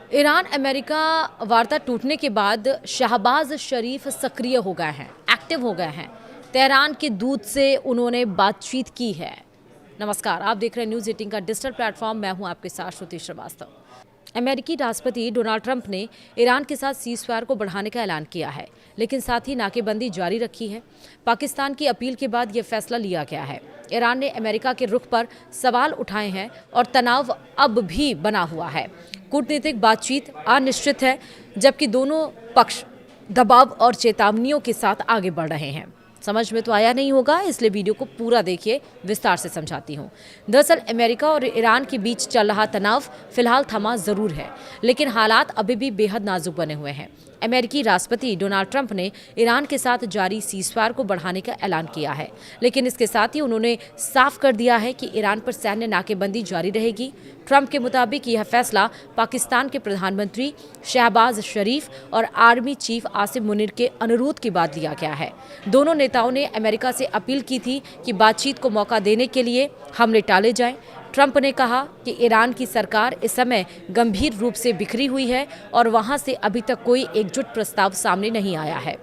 Iran America वार्ता टूटने के बाद शहबाज शरीफ सक्रिय हो गए हैं, एक्टिव हो गए हैं। तेहरान के दूत से उन्होंने बातचीत की है। नमस्कार, आप देख रहे हैं न्यूज़ 18 का डिजिटल प्लेटफॉर्म। मैं हूं आपके साथ श्रुति श्रीवास्तव। अमेरिकी राष्ट्रपति डोनाल्ड ट्रंप ने ईरान के साथ सीज़फायर को बढ़ाने का ऐलान किया है, लेकिन साथ ही नाकेबंदी जारी रखी है। पाकिस्तान की अपील के बाद यह फैसला लिया गया है। ईरान ने अमेरिका के रुख पर सवाल उठाए हैं और तनाव अब भी बना हुआ है। कूटनीतिक बातचीत अनिश्चित है, जबकि दोनों पक्ष दबाव और चेतावनियों के साथ आगे बढ़ रहे हैं। समझ में तो आया नहीं होगा, इसलिए वीडियो को पूरा देखिए, विस्तार से समझाती हूँ। दरअसल अमेरिका और ईरान के बीच चल रहा तनाव फिलहाल थमा जरूर है, लेकिन हालात अभी भी बेहद नाजुक बने हुए हैं। अमेरिकी राष्ट्रपति डोनाल्ड ट्रंप ने ईरान के साथ जारी सीज़फायर को बढ़ाने का ऐलान किया है, लेकिन इसके साथ ही उन्होंने साफ कर दिया है कि ईरान पर सैन्य नाकेबंदी जारी रहेगी। ट्रंप के मुताबिक यह फैसला पाकिस्तान के प्रधानमंत्री शहबाज शरीफ और आर्मी चीफ आसिम मुनीर के अनुरोध के बाद लिया गया है। दोनों नेताओं ने अमेरिका से अपील की थी कि बातचीत को मौका देने के लिए हमले टाले जाएं। ट्रंप ने कहा कि ईरान की सरकार इस समय गंभीर रूप से बिखरी हुई है और वहां से अभी तक कोई एकजुट प्रस्ताव सामने नहीं आया है।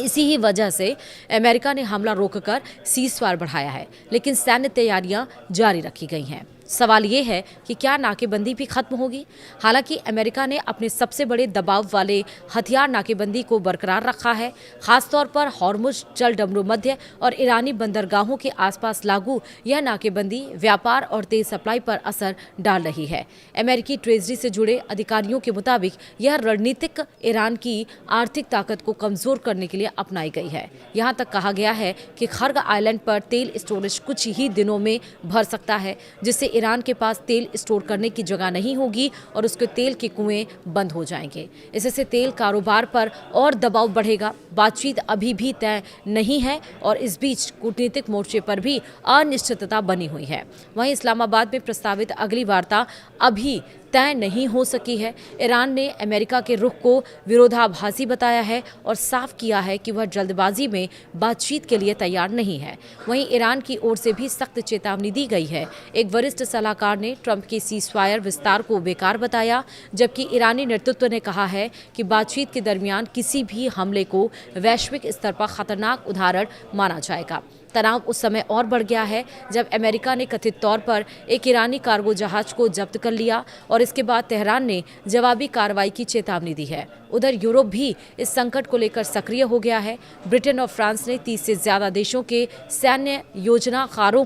इसी ही वजह से अमेरिका ने हमला रोककर सीज़फायर बढ़ाया है, लेकिन सैन्य तैयारियां जारी रखी गई हैं। सवाल ये है कि क्या नाकेबंदी भी खत्म होगी? हालांकि अमेरिका ने अपने सबसे बड़े दबाव वाले हथियार नाकेबंदी को बरकरार रखा है। खासतौर पर हॉर्मुज जल डमरू मध्य और ईरानी बंदरगाहों के आसपास लागू यह नाकेबंदी व्यापार और तेज सप्लाई पर असर डाल रही है। अमेरिकी ट्रेजरी से जुड़े अधिकारियों के मुताबिक यह रणनीतिक ईरान की आर्थिक ताकत को कमजोर करने के लिए अपनाई गई है। यहाँ तक कहा गया है कि खर्ग आइलैंड पर तेल स्टोरेज कुछ ही दिनों में भर सकता है, जिससे ईरान के पास तेल स्टोर करने की जगह नहीं होगी और उसके तेल के कुएं बंद हो जाएंगे। इससे तेल कारोबार पर और दबाव बढ़ेगा। बातचीत अभी भी तय नहीं है और इस बीच कूटनीतिक मोर्चे पर भी अनिश्चितता बनी हुई है। वहीं इस्लामाबाद में प्रस्तावित अगली वार्ता अभी तय नहीं हो सकी है। ईरान ने अमेरिका के रुख को विरोधाभासी बताया है और साफ किया है कि वह जल्दबाजी में बातचीत के लिए तैयार नहीं है। वहीं ईरान की ओर से भी सख्त चेतावनी दी गई है। एक वरिष्ठ सलाहकार ने ट्रंप के सीज़फायर विस्तार को बेकार बताया, जबकि ईरानी नेतृत्व ने कहा है कि बातचीत के दरमियान किसी भी हमले को वैश्विक स्तर पर खतरनाक उदाहरण माना जाएगा। तनाव उस समय और बढ़ गया है जब अमेरिका ने कथित तौर पर एक ईरानी कार्गो जहाज को जब्त कर लिया और इसके बाद तेहरान ने जवाबी कार्रवाई की चेतावनी दी है। उधर यूरोप भी इस संकट को लेकर सक्रिय हो गया है। ब्रिटेन और फ्रांस ने 30 से ज्यादा देशों के सैन्य योजनाकारों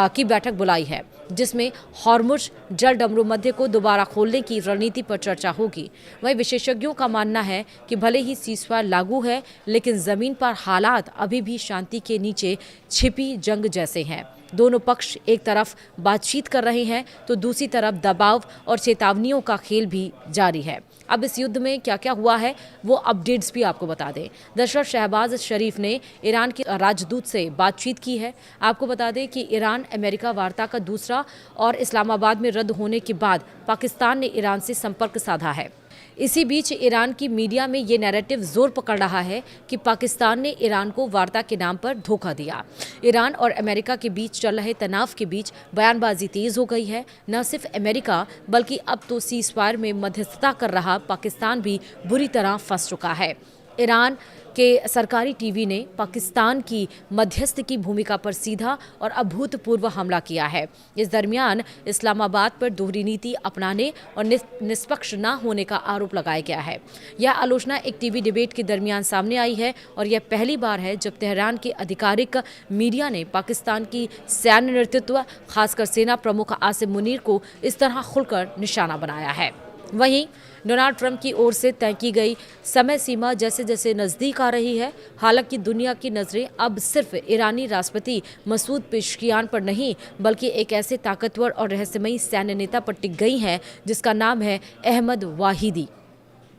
की बैठक बुलाई है, जिसमें हॉर्मुज जल डमरू मध्य को दोबारा खोलने की रणनीति पर चर्चा होगी। वहीं विशेषज्ञों का मानना है कि भले ही सीज़फायर लागू है, लेकिन जमीन पर हालात अभी भी शांति के नीचे छिपी जंग जैसे हैं। दोनों पक्ष एक तरफ बातचीत कर रहे हैं तो दूसरी तरफ दबाव और चेतावनियों का खेल भी जारी है। अब इस युद्ध में क्या क्या हुआ है वो अपडेट्स भी आपको बता दें। दरअसल शहबाज शरीफ ने ईरान के राजदूत से बातचीत की है। आपको बता दें कि ईरान अमेरिका वार्ता का दूसरा और इस्लामाबाद में रद्द होने के बाद पाकिस्तान ने ईरान से संपर्क साधा है। इसी बीच ईरान की मीडिया में ये नैरेटिव जोर पकड़ रहा है कि पाकिस्तान ने ईरान को वार्ता के नाम पर धोखा दिया। ईरान और अमेरिका के बीच चल रहे तनाव के बीच बयानबाजी तेज हो गई है। न सिर्फ अमेरिका बल्कि अब तो सीज़फायर में मध्यस्थता कर रहा पाकिस्तान भी बुरी तरह फंस चुका है। ईरान के सरकारी टीवी ने पाकिस्तान की मध्यस्थ की भूमिका पर सीधा और अभूतपूर्व हमला किया है। इस दरमियान इस्लामाबाद पर दोहरी नीति अपनाने और निष्पक्ष न होने का आरोप लगाया गया है। यह आलोचना एक टीवी डिबेट के दरमियान सामने आई है और यह पहली बार है जब तेहरान के आधिकारिक मीडिया ने पाकिस्तान की सैन्य नेतृत्व, खासकर सेना प्रमुख आसिम मुनीर को इस तरह खुलकर निशाना बनाया है। वहीं डोनाल्ड ट्रंप की ओर से तय की गई समय सीमा जैसे जैसे नज़दीक आ रही है। हालांकि दुनिया की नज़रें अब सिर्फ ईरानी राष्ट्रपति मसूद पेशकियान पर नहीं, बल्कि एक ऐसे ताकतवर और रहस्यमयी सैन्य नेता पर टिक गई हैं जिसका नाम है अहमद वाहिदी।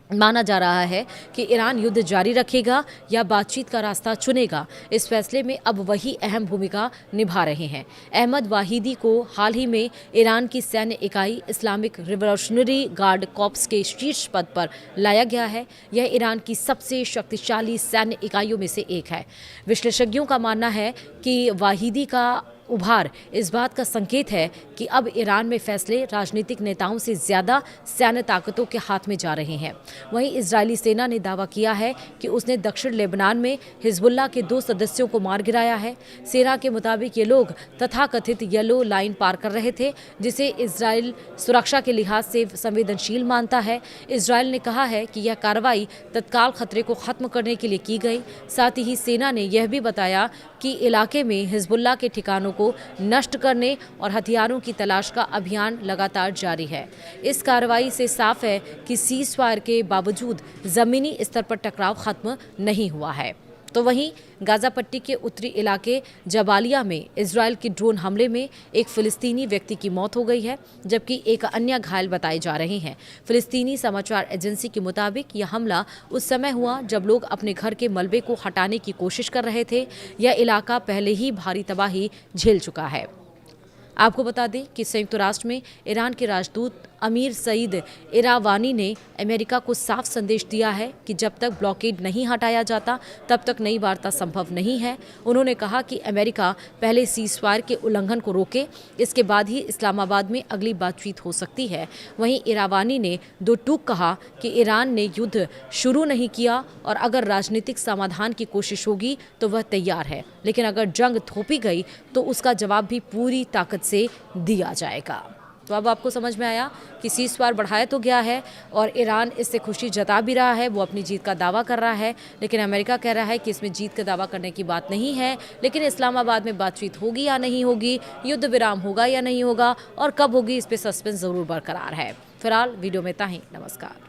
माना जा रहा है कि ईरान युद्ध जारी रखेगा या बातचीत का रास्ता चुनेगा। इस फैसले में अब वही अहम भूमिका निभा रहे हैं। अहमद वाहिदी को हाल ही में ईरान की सैन्य इकाई इस्लामिक रिवॉल्यूशनरी गार्ड कॉर्प्स के शीर्ष पद पर लाया गया है। यह ईरान की सबसे शक्तिशाली सैन्य इकाइयों में से एक है। विश्लेषज्ञों का मानना है कि वाहिदी का उभार इस बात का संकेत है कि अब ईरान में फैसले राजनीतिक नेताओं से ज्यादा सैन्य ताकतों के हाथ में जा रहे हैं। वहीं इजरायली सेना ने दावा किया है कि उसने दक्षिण लेबनान में हिजबुल्लाह के 2 सदस्यों को मार गिराया है। सेना के मुताबिक ये लोग तथाकथित येलो लाइन पार कर रहे थे, जिसे इजराइल सुरक्षा के लिहाज से संवेदनशील मानता है। इजराइल ने कहा है कि यह कार्रवाई तत्काल खतरे को खत्म करने के लिए की गई। साथ ही सेना ने यह भी बताया कि इलाके में हिजबुल्लाह के ठिकानों को नष्ट करने और हथियारों की तलाश का अभियान लगातार जारी है। इस कार्रवाई से साफ है कि सीज फायर के बावजूद जमीनी स्तर पर टकराव खत्म नहीं हुआ है। तो वहीं गाजा पट्टी के उत्तरी इलाके जबालिया में इजराइल के ड्रोन हमले में एक फिलिस्तीनी व्यक्ति की मौत हो गई है, जबकि एक अन्य घायल बताए जा रहे हैं। फिलिस्तीनी समाचार एजेंसी के मुताबिक यह हमला उस समय हुआ जब लोग अपने घर के मलबे को हटाने की कोशिश कर रहे थे। यह इलाका पहले ही भारी तबाही झेल चुका है। आपको बता दें कि संयुक्त राष्ट्र में ईरान के राजदूत अमीर सईद इरावानी ने अमेरिका को साफ संदेश दिया है कि जब तक ब्लॉकेड नहीं हटाया जाता तब तक नई वार्ता संभव नहीं है। उन्होंने कहा कि अमेरिका पहले सीज़फायर के उल्लंघन को रोके, इसके बाद ही इस्लामाबाद में अगली बातचीत हो सकती है। वहीं इरावानी ने 2 टूक कहा कि ईरान ने युद्ध शुरू नहीं किया और अगर राजनीतिक समाधान की कोशिश होगी तो वह तैयार है, लेकिन अगर जंग थोपी गई तो उसका जवाब भी पूरी ताकत से दिया जाएगा। तो अब आपको समझ में आया कि सीज़फायर बढ़ाया तो गया है और ईरान इससे खुशी जता भी रहा है, वो अपनी जीत का दावा कर रहा है, लेकिन अमेरिका कह रहा है कि इसमें जीत का दावा करने की बात नहीं है। लेकिन इस्लामाबाद में बातचीत होगी या नहीं होगी, युद्ध विराम होगा या नहीं होगा और कब होगी, इस पर सस्पेंस ज़रूर बरकरार है। फिलहाल वीडियो में इतना ही। नमस्कार।